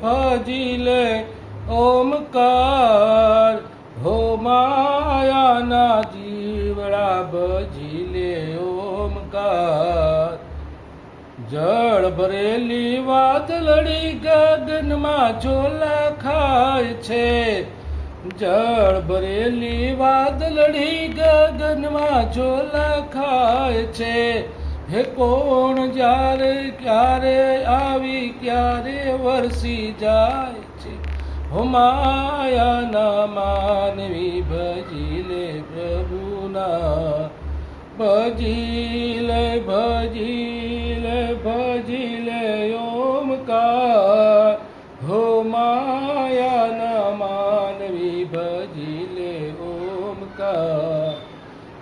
ભજી લે ઓમકાર હો માયાના જીવડા ભજી લે ઓમકાર જળ ભરેલી વાદળડી ગગનમાં ઝોલા ખાય છે જળ ભરેલી વાદળડી ગગનમાં ઝોલા ખાય છે હે કોણ જ્યારે ક્યારે આવી ક્યારે વરસી જાય છે હો માયાના માનવી ભજી લે પ્રભુના ભજી લે ઓમકાર હો માયાના માનવી ભજી લે ઓમકાર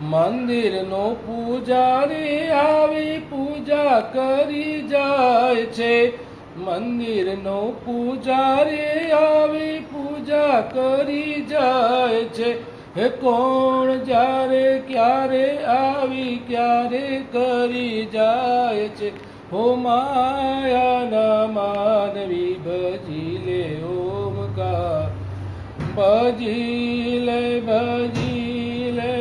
મંદિરનો પૂજારી આવી પૂજા કરી જાય છે મંદિરનો પૂજારી આવી પૂજા કરી જાય છે હે કોણ જ્યારે ક્યારે આવી ક્યારે કરી જાય છે હો માયાના માનવી ભજી લે ઓમકાર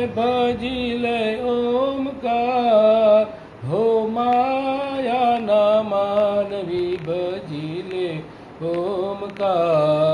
ભજી લે ઓમકાર હો માયાના માનવી ભજી લે ઓમકાર